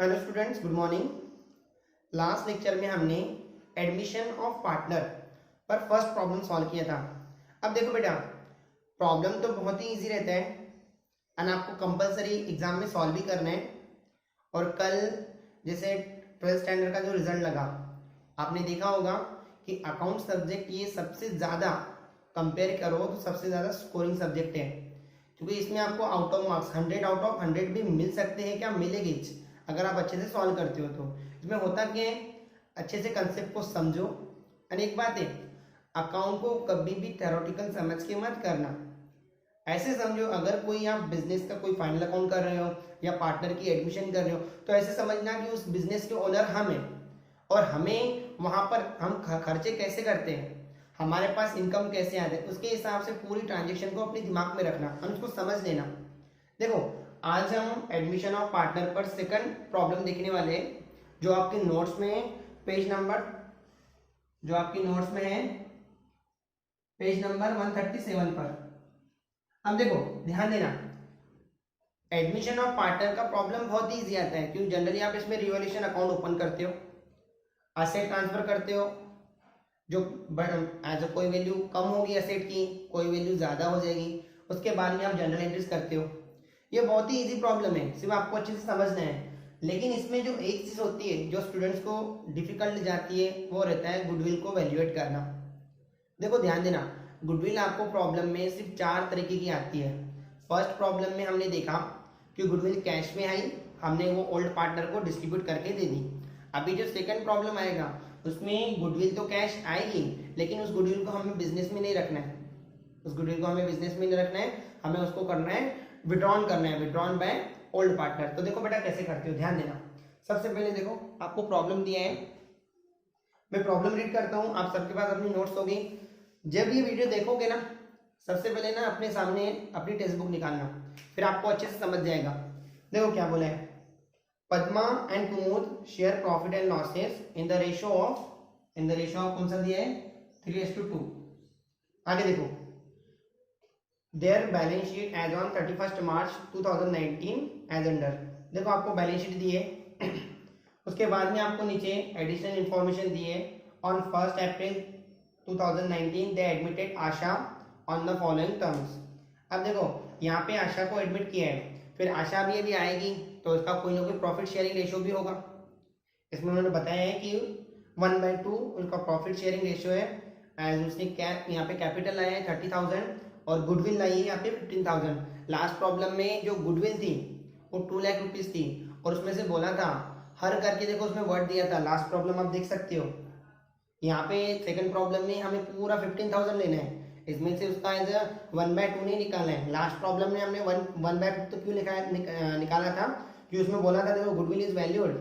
Hello students, good morning. Last lecture में हमने admission of partner पर फर्स्ट प्रॉब्लम सॉल्व किया था। अब देखो बेटा, प्रॉब्लम तो बहुत ही इजी रहता है एंड आपको कंपलसरी एग्जाम में सॉल्व भी करना है। और कल जैसे 12th स्टैंडर्ड का जो रिजल्ट लगा, आपने देखा होगा कि अकाउंट सब्जेक्ट ये सबसे ज़्यादा कंपेयर करो तो सबसे ज़्यादा स्कोरिंग सब्जेक्ट है, क्योंकि इसमें आपको out of marks 100 out of 100 भी मिल सकते हैं। क्या मिलेगी अगर आप अच्छे से सॉल्व करते हो तो। इसमें होता क्या है, अच्छे से कंसेप्ट को समझो। और एक बात है, अकाउंट को कभी भी थ्योरेटिकल समझ के मत करना, ऐसे समझो अगर कोई आप बिजनेस का कोई फाइनल अकाउंट कर रहे हो या पार्टनर की एडमिशन कर रहे हो तो ऐसे समझना कि उस बिजनेस के ओनर हम हैं और हमें वहां पर हम खर्चे कैसे करते हैं, हमारे पास इनकम कैसे आते हैं, उसके हिसाब से पूरी ट्रांजेक्शन को अपने दिमाग में रखना और उसको समझ लेना। देखो, आज हम एडमिशन ऑफ पार्टनर पर सेकंड प्रॉब्लम देखने वाले हैं, जो आपके नोट्स में है। पेज नंबर जो आपकी नोट्स में है, पेज नंबर 137 पर। अब देखो, ध्यान देना, एडमिशन ऑफ पार्टनर का प्रॉब्लम बहुत ही इजी आता है, क्योंकि जनरली आप इसमें रिवॉल्यूशन अकाउंट ओपन करते हो, असेट ट्रांसफर करते हो, जो एज कोई वैल्यू कम होगी असेट की, कोई वैल्यू ज़्यादा हो जाएगी, उसके बाद में आप जनरल एंट्रीज करते हो। ये बहुत ही इजी प्रॉब्लम है, सिर्फ आपको अच्छे से समझना है। लेकिन इसमें जो एक चीज़ होती है जो स्टूडेंट्स को डिफिकल्ट जाती है, वो रहता है गुडविल को वैल्यूएट करना। देखो ध्यान देना, गुडविल आपको प्रॉब्लम में सिर्फ 4 तरीके की आती है। फर्स्ट प्रॉब्लम में हमने देखा कि गुडविल कैश में आई, हमने वो ओल्ड पार्टनर को डिस्ट्रीब्यूट करके दे दी। अभी जो सेकंड प्रॉब्लम आएगा उसमें गुडविल तो कैश आएगी, लेकिन उस गुडविल को हमें बिजनेस में नहीं रखना है, उस गुडविल को हमें बिजनेस में नहीं रखना है, हमें उसको करना है विड्रॉन करना है, विड्रॉन बाय ओल्ड पार्टनर। तो देखो बेटा कैसे करते हो, ध्यान देना। सबसे पहले देखो, आपको प्रॉब्लम दिया है, मैं प्रॉब्लम रीड करता हूँ, आप सबके पास अपनी नोट्स होगी। जब ये वीडियो देखोगे ना, सबसे पहले ना अपने सामने अपनी टेक्स्ट बुक निकालना, फिर आपको अच्छे से समझ जाएगा। देखो क्या बोला है, Padma and Kumud share profit and losses in the ratio of कौन सा दिया है, 3:2। आगे देखो, their balance sheet as on 31 March 2019 as under. देखो आपको बैलेंस शीट दी है उसके बाद में आपको नीचे एडिशनल इंफॉर्मेशन दी है। On 1 April 2019 they admitted Asha on the following terms. अब देखो यहाँ पे आशा को एडमिट किया है, फिर आशा भी अभी आएगी तो इसका कोई ना कोई प्रॉफिट शेयरिंग रेशियो भी होगा। इसमें उन्होंने बताया है कि 1/2 उनका प्रॉफिट शेयरिंग रेशियो है। एज उसने यहाँ पे कैपिटल लाया है 30,000 और गुडविल लाई है यहाँ पे 15,000। लास्ट प्रॉब्लम में जो गुडविल थी वो 2 लाख रुपीज थी और उसमें से बोला था हर करके, देखो उसमें वर्ड दिया था। लास्ट प्रॉब्लम आप देख सकते हो, यहाँ पे सेकंड प्रॉब्लम में हमें पूरा 15,000 लेना है, इसमें से उसका एज 1/2 नहीं निकालना है। लास्ट प्रॉब्लम में हमने 1/2 तो क्यों निकाला था कि उसमें बोला था देखो goodwill is valued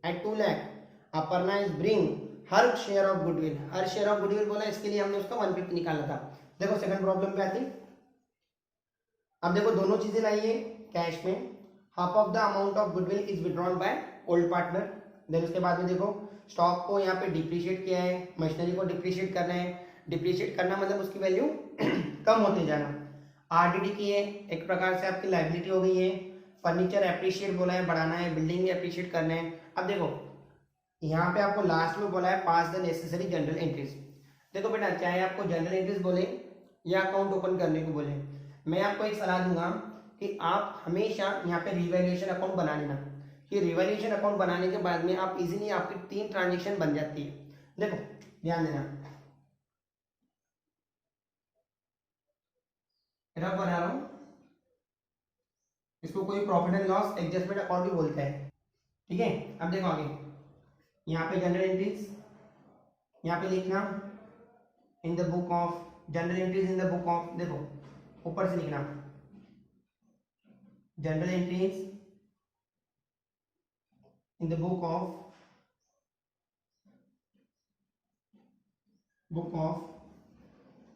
at 2 lakh, Aparna is bring her share of goodwill, her share of goodwill बोला, इसके लिए हमने उसका 150 निकाला था। देखो सेकंड प्रॉब्लम पे आती, अब देखो दोनों चीजें लाई है कैश में, half of the amount of goodwill is withdrawn by old partner. Then उसके बाद में देखो स्टॉक को यहाँ पे डिप्रिशिएट किया है, मशीनरी को डिप्रिशिएट करना है। डिप्रिशिएट करना मतलब उसकी वैल्यू कम होते जाना। आरडीडी की है, एक प्रकार से आपकी लाइबिलिटी हो गई है। फर्नीचर एप्रिशिएट बोला है, बढ़ाना है, बिल्डिंग भी एप्रिशिएट करना है। अब देखो यहाँ पे आपको लास्ट में बोला है पास द नेसेसरी जनरल एंट्रीज। देखो बेटा, चाहे आपको जनरल एंट्रीज बोले या अकाउंट ओपन करने को बोले, मैं आपको एक सलाह दूंगा कि आप हमेशा यहाँ पे रिवैल्यूएशन अकाउंट बना लेना। कि रिवैल्यूएशन अकाउंट बनाने के बाद में आप इजीली आपकी 3 ट्रांजेक्शन बन जाती है। देखो ध्यान देना, रफ बना रहा हूं, इसको कोई profit and loss adjustment account भी बोलते हैं, ठीक है। अब देखो आगे, यहाँ पे जनरल एंट्रीज, यहाँ पे लिखना in the book of general entries, in the book of, देखो ऊपर से लिखना general entries in the book of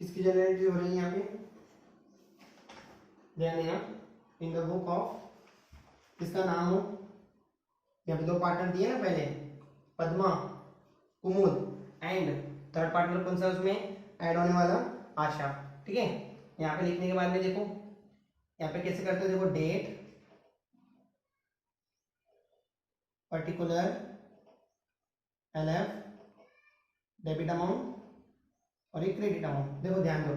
किसकी जनरल एंट्री हो रही है यहाँ पे, ध्यान देना, इन द बुक ऑफ किसका नाम हो, यहाँ पे 2 पार्टनर दिए ना पहले, पद्मा कुमुद एंड थर्ड पार्टनर कौन सा उसमें ऐड होने वाला, आशा, ठीक है। यहाँ पे लिखने के बाद में देखो यहाँ पे कैसे करते हो, देखो date particular LF debit amount और एक क्रेडिट अमाउंट। देखो ध्यान दो,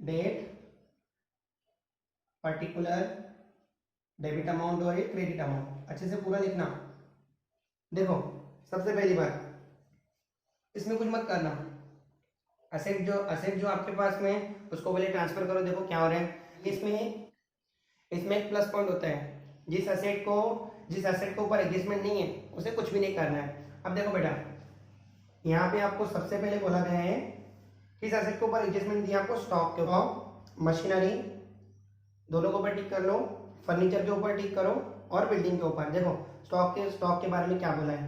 डेट, पर्टिकुलर, डेबिट अमाउंट और एक क्रेडिट अमाउंट। अच्छे से पूरा लिखना। देखो सबसे पहली बात, इसमें कुछ मत करना। असेट जो आपके पास में है उसको पहले ट्रांसफर करो। देखो क्या हो रहा है, इसमें एक प्लस पॉइंट होता है, जिस असेट को ऊपर एडजस्टमेंट नहीं है उसे कुछ भी नहीं करना है। अब देखो बेटा, यहाँ पे आपको सबसे पहले बोला गया है किस असेट के ऊपर एडजस्टमेंट दिया आपको, स्टॉक के ऊपर, मशीनरी दोनों के ऊपर टिक कर लो, फर्नीचर के ऊपर टिक करो और बिल्डिंग के ऊपर। देखो स्टॉक के बारे में क्या बोला है,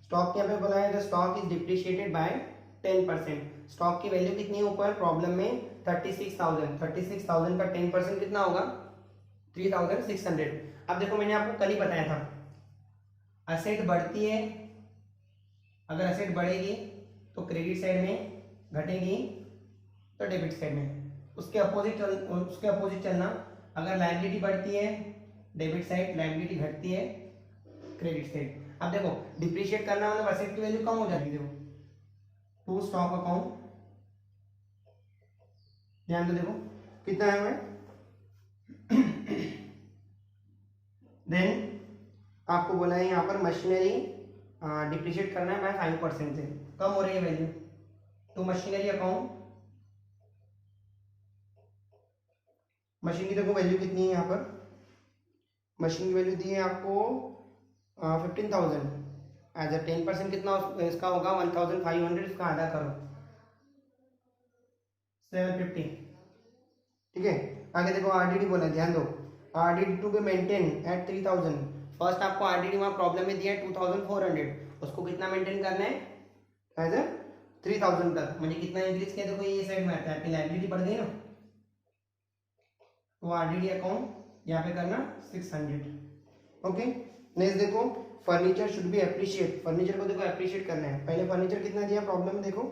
स्टॉक के यहाँ पे बोला है the stock is depreciated by 10%। Stock की वैल्यू कितनी है ऊपर प्रॉब्लम में, 36,000 का 10% कितना होगा, 3,600। अब देखो मैंने आपको कल ही बताया था, असेट बढ़ती है, अगर असेट बढ़ेगी तो क्रेडिट साइड में, घटेगी तो डेबिट साइड में, उसके अपोजिट चलना। अगर लायबिलिटी बढ़ती है डेबिट साइड, लायबिलिटी घटती है क्रेडिट साइड। अब देखो डिप्रिशिएट करना मतलब असेट की वैल्यू कम हो जाती है। देखो टू स्टॉक अकाउंट, ध्यान दो, देखो कितना है हमें। देन आपको बोला है यहाँ पर मशीनरी डिप्रिशिएट करना है बाय 5% से, कम हो रही है वैल्यू, तो मशीनरी अकाउंट, मशीन की देखो वैल्यू कितनी है यहाँ पर, मशीन की वैल्यू दी है आपको 15,000 एज अ 10% कितना इसका होगा 1,500, इसका आधा करो 750। ठीक है, आगे देखो आरडीडी बोला, ध्यान दो, RDD to be maintain at 3,000। First आपको आरडीडी वहां प्रॉब्लम में दिया है 2,400, उसको कितना मेंटेन करना है एज अ 3,000 तक, म्हणजे कितना इंक्रीज किया। देखो ये साइड में आता है, आपकी लायबिलिटी बढ़ गई ना, तो आरडीडी अकाउंट यहाँ पे करना 600। ओके, नेक्स्ट देखो furniture should be appreciate, furniture को देखो अप्रिशिएट करना है। पहले फर्नीचर कितना दिया प्रॉब्लम में, देखो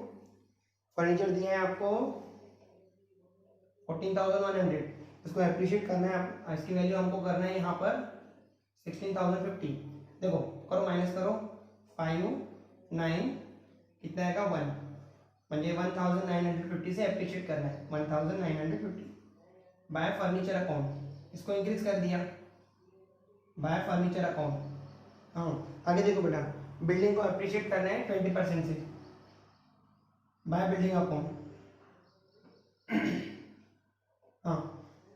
फर्नीचर दिया है आपको 14,100, इसको अप्रिशिएट करना है, इसकी वैल्यू हमको करना है यहाँ पर 16,050। देखो करो माइनस करो, 5 9 कितना आएगा 1, म्हणजे 1,950 से अप्रिशिएट करना है 1,950 बाय फर्नीचर अकाउंट, इसको इंक्रीज कर दिया बाय फर्नीचर अकाउंट। हाँ आगे देखो बेटा, बिल्डिंग को अप्रिशिएट करना है 20% से बाय बिल्डिंग अकाउंट। हाँ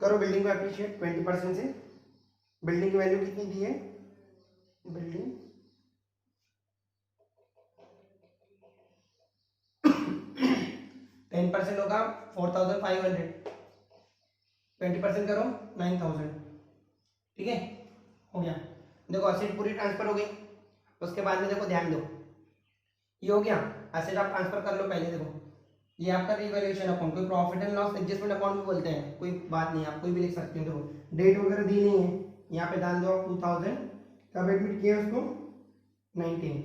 करो बिल्डिंग को अप्रिशिएट 20% से। बिल्डिंग की वैल्यू कितनी दी है, बिल्डिंग 10% होगा 4,500, 20% करो 9,000। ठीक है, हो गया। देखो असेट पूरी ट्रांसफर हो गई, उसके बाद में देखो ध्यान दो, ये हो गया असेट आप ट्रांसफर कर लो पहले। देखो ये आपका रिवैल्यूएशन अकाउंट, कोई profit and loss adjustment account भी बोलते हैं, कोई बात नहीं, आप कोई भी लिख सकते हो। देखो डेट वगैरह दी नहीं है, यहाँ पे डाल दो 2,000, कब एडमिट किया उसको 19,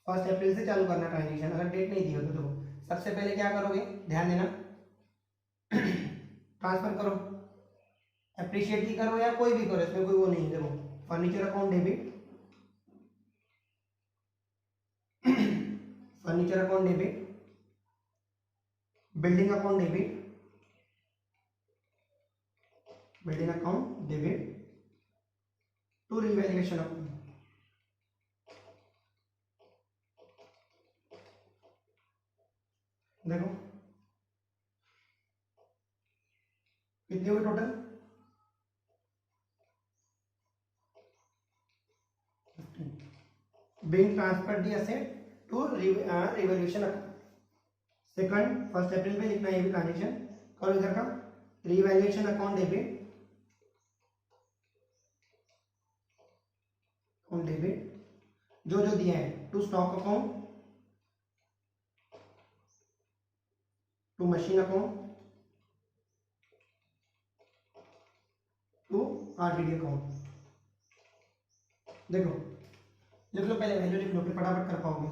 1 अप्रैल से चालू करना ट्रांजेक्शन। अगर डेट नहीं दी हो तो देखो सबसे पहले क्या करोगे, ध्यान देना, ट्रांसफर करो, अप्रिशिएट ही करो या कोई भी करो, इसमें कोई वो नहीं है। देखो furniture account debit, furniture account debit, building account debit, building account debit to revaluation account. देखो कितनी हुई total, 15 being transferred the asset to revaluation account. Second 1 April पे लिखना है ये भी ट्रांजेक्शन करो, इधर का revaluation account debit, account debit जो जो दिया है to stock account, to machine account, to RDD account. देखो लिख लो, पहले वैल्यू लिख लो फिर फटाफट कर पाओगे।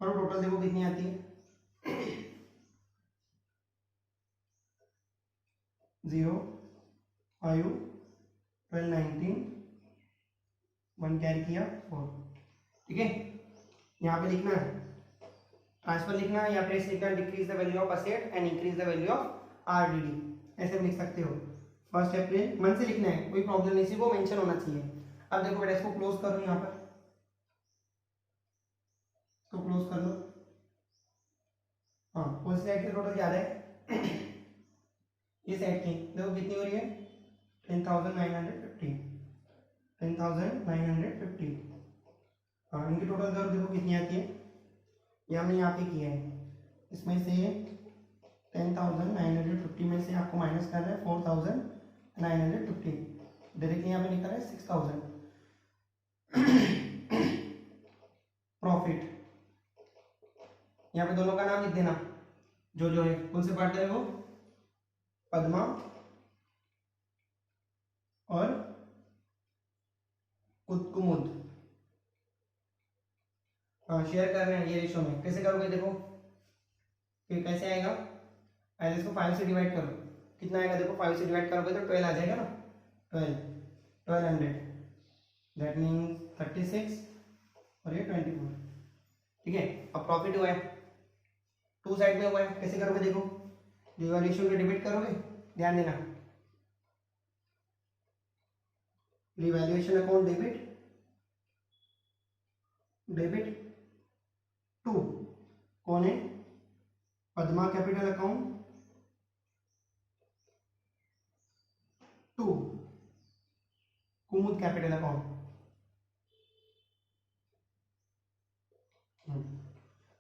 और टोटल देखो कितनी आती है, 0 5 12 19 1 कैरी किया 4। ठीक है, यहाँ पे लिखना है ट्रांसफर लिखना है या प्रेस लिखना है, decrease the value of asset and increase the value of RDD, ऐसे लिख सकते हो। 1 अप्रैल मन से लिखना है, कोई प्रॉब्लम नहीं, सिर्फ वो मेंशन होना चाहिए। अब देखो बेटा, इसको क्लोज करो, यहाँ पर इसको क्लोज कर लो। हाँ, कौन सी साइड की टोटल क्या है ये साइड की देखो कितनी हो रही है 10,950 10,950। हाँ, इनकी टोटल करो देखो कितनी आती है, ये हमने यहाँ पे किया है। इसमें से 10,950 में से आपको माइनस करना है 4,950, डायरेक्टली यहाँ पे निकल रहा है 6,000 प्रॉफिट। यहाँ पे दोनों का नाम लिख देना, जो है कौन से पार्टनर है वो, पद्मा और कुमुद। हाँ, शेयर कर रहे हैं ये रेशो में। कैसे करोगे देखो, फिर कैसे आएगा, पहले इसको 5 से डिवाइड करो, कितना आएगा देखो, 5 से डिवाइड करोगे तो 12 आ जाएगा ना, 1200, दैट मीन्स 36 और ये 24। ठीक है, अब प्रॉफिट हुआ है, 2 साइड में हुआ है, कैसे करोगे देखो, डिवाल्यूएशन को डेबिट करोगे, ध्यान देना, रिवैल्यूएशन अकाउंट डेबिट टू कौन है, Padma capital account to Kumud capital account.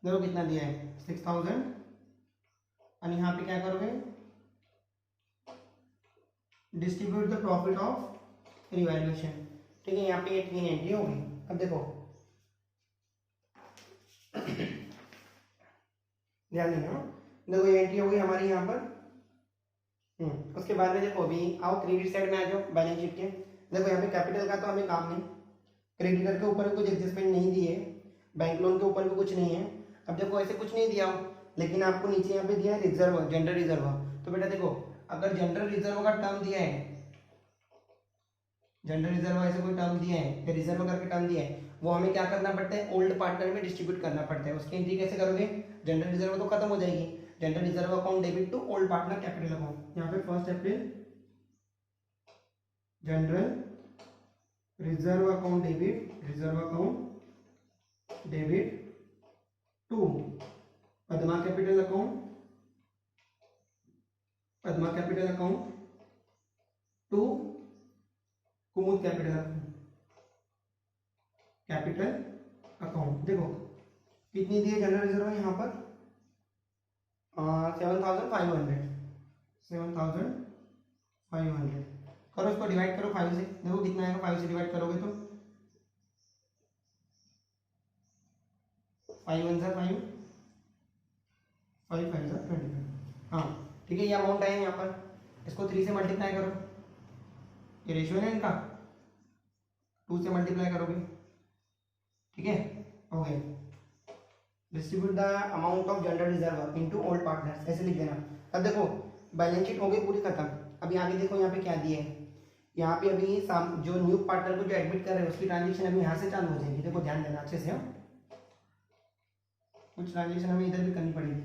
देखो कितना दिया है 6,000, और यहाँ पे क्या करोगे, distribute the profit of revaluation. ठीक है, यहाँ पे ये 3 एंट्री होगी। अब देखो ध्यान देना, देखो ये एंट्री हो गई हमारी यहाँ पर। उसके बाद में देखो अभी आओ क्रेडिट साइड में आ जाओ बैलेंस शीट के। देखो यहाँ पे कैपिटल का तो हमें काम नहीं, क्रेडिटर के ऊपर भी कुछ एडजस्टमेंट नहीं दिए, बैंक लोन के ऊपर भी कुछ नहीं है। अब देखो ऐसे कुछ नहीं दिया हो, लेकिन आपको नीचे यहाँ पे दिया है रिजर्व, जनरल रिजर्व। तो बेटा देखो, अगर जनरल रिजर्व का टर्म दिया है, जनरल रिजर्व ऐसे कोई टर्म दिया है या रिजर्व करके टर्म दिया है, वो हमें क्या करना पड़ता है, ओल्ड पार्टनर में डिस्ट्रीब्यूट करना पड़ता है। उसकी एंट्री कैसे करोगे, जनरल रिजर्व तो खत्म हो जाएगी, general reserve account debit to old partner capital account. यहाँ पे 1 अप्रैल general reserve account debit to Padma capital account to Kumud capital account. देखो कितनी दी है जनरल रिजर्व यहाँ पर 7,500 करो, इसको डिवाइड करो 5 से, देखो कितना आएगा, 5 से डिवाइड करोगे तो 5 1 5 5 5 25। हाँ ठीक है, ये अमाउंट आए यहाँ पर, इसको 3 से मल्टीप्लाई करो, ये रेशियो है इनका, 2 से मल्टीप्लाई करोगे। ठीक है, हो गया। Distribute the amount of general reserve into old partners, ऐसे लिख देना। अब देखो बैलेंस शीट हो गई पूरी खत्म। अभी आगे देखो यहाँ पे क्या दिया है, यहाँ पे अभी जो न्यू पार्टनर को जो एडमिट कर रहे हैं उसकी ट्रांजेक्शन अभी यहाँ से चालू हो जाएगी। देखो ध्यान देना अच्छे से, कुछ ट्रांजेक्शन हमें इधर भी करनी पड़ेगी।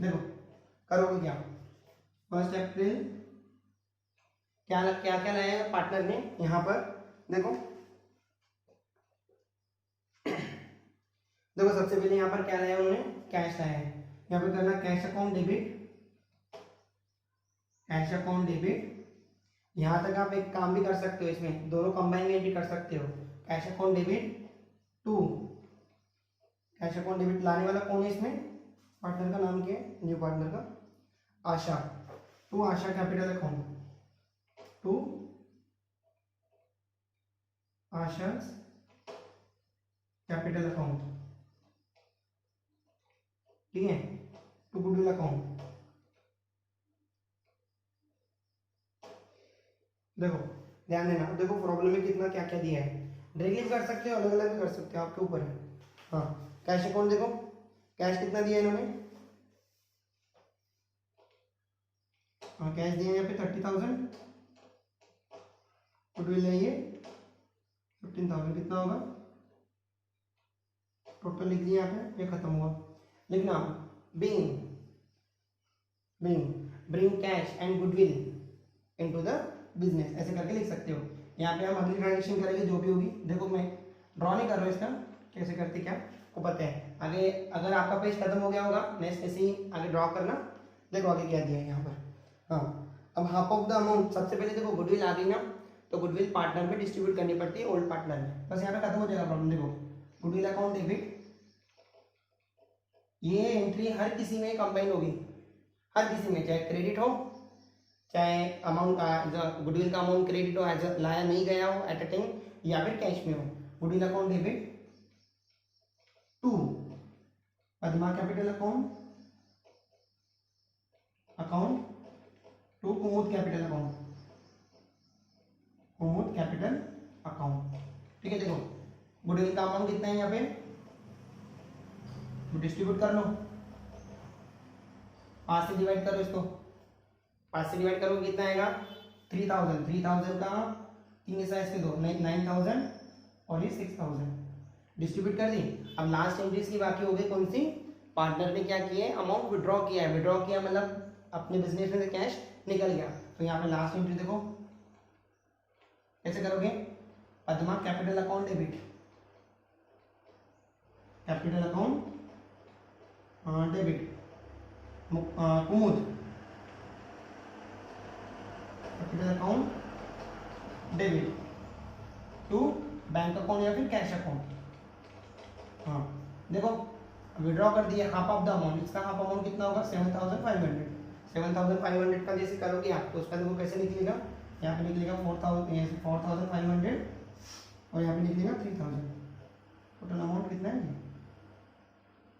देखो करोगे क्या, 1 अप्रैल क्या क्या लाया है पार्टनर ने यहाँ पर, देखो देखो सबसे पहले यहाँ पर क्या लाया उन्होंने, कैश लाया है। यहाँ पे करना कैश अकाउंट डेबिट। यहाँ तक आप एक काम भी कर सकते हो, इसमें दोनों कंबाइन में एंट्री कर सकते हो। Cash account debit to, cash account debit लाने वाला कौन है इसमें, पार्टनर का नाम क्या है, न्यू पार्टनर का Asha, to Asha capital account, to Asha capital account. ठीक है, टू गुडविल अकाउंट। देखो ध्यान देना, देखो प्रॉब्लम में कितना क्या क्या दिया है, डायरेक्टली कर सकते हो, अलग अलग भी कर सकते हो, आपके ऊपर है। हाँ कैश अकाउंट देखो, कैश कितना दिया इन्होंने हाँ कैश दिए यहाँ पे 30,000, गुडविल है ये 15,000, कितना होगा टोटल लिख दिया यहाँ पे, ये खत्म हुआ। लिखना being bring cash and goodwill into the business, ऐसे करके लिख सकते हो। यहाँ पे हम अगली ट्रांजेक्शन करेंगे जो भी होगी। देखो मैं ड्रॉ नहीं कर रहा हूँ इसका, कैसे करते क्या को पता है। आगे अगर आपका पेज खत्म हो गया होगा नेक्स्ट ऐसे ही आगे ड्रॉ करना। देखो आगे क्या दिया है यहाँ पर। हाँ अब हाफ ऑफ द अमाउंट, सबसे पहले देखो गुडविल आ गई ना, तो गुडविल पार्टनर में डिस्ट्रीब्यूट करनी पड़ती है, ओल्ड पार्टनर में। बस यहाँ पे खत्म हो जाएगा प्रॉब्लम। देखो गुडविल अकाउंट डेबिट, ये एंट्री हर किसी में कंबाइन होगी, हर किसी में, चाहे क्रेडिट हो चाहे अमाउंट गुडविल का अमाउंट क्रेडिट हो, एज लाया नहीं गया हो एट अ टाइम, या फिर कैश में हो। Goodwill account debit to Padma capital account to Kumud capital account, ठीक है। देखो गुडविल का अमाउंट कितना है यहाँ पे, डिस्ट्रीब्यूट कर लो, 5 से डिवाइड करो इसको, 5 से डिवाइड करो कितना आएगा 3,000, 3,000 का 3 हिस्सा इसके दो, 9,000 और ये 6,000 डिस्ट्रीब्यूट कर दी। अब लास्ट एंट्रीज की बाकी हो गई कौन सी, पार्टनर ने क्या किया है अमाउंट विड्रॉ किया है, विड्रॉ किया मतलब अपने बिजनेस में से कैश निकल गया। तो यहाँ पे लास्ट एंट्री देखो कैसे करोगे, Padma capital account debit, capital account debit, Kumud capital account debit to bank account या फिर कैश अकाउंट। हाँ देखो विड्रॉ कर दिया हाफ ऑफ द अमाउंट, इसका हाफ अमाउंट कितना होगा 7,500, 7,500 का जैसे करोगे आप तो उसका देखो कैसे निकलेगा, यहाँ पे निकलेगा 4,500 और यहाँ पे निकलेगा 3,000। टोटल अमाउंट कितना है,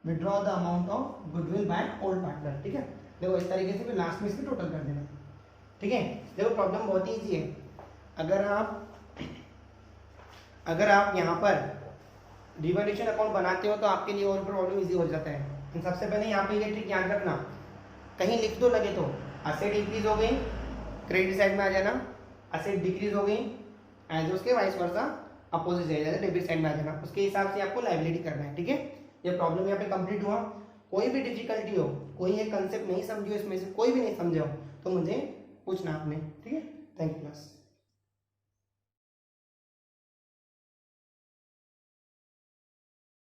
withdraw the amount of goodwill bye old partner, ठीक है। देखो इस तरीके से फिर लास्ट में इसके टोटल कर देना, ठीक है। देखो प्रॉब्लम बहुत ही ईजी है। अगर आप यहाँ पर रिवॉल्यूशन अकाउंट बनाते हो तो आपके लिए और प्रॉब्लम इजी हो जाता है। सबसे पहले यहाँ पे ये ट्रिक याद रखना, कहीं लिख दो लगे तो असेट इंक्रीज हो गई क्रेडिट साइड में आ जाना, असेट डिक्रीज हो गई एज उसके vice versa opposite side debit side में आ जाना, उसके हिसाब से आपको लायबिलिटी करना है, ठीक है। ये प्रॉब्लम यहाँ पे कंप्लीट हुआ। कोई भी डिफिकल्टी हो, कोई एक कंसेप्ट नहीं समझो, इसमें से कोई भी नहीं समझा हो तो मुझे पूछना आपने, ठीक है। Thank you class.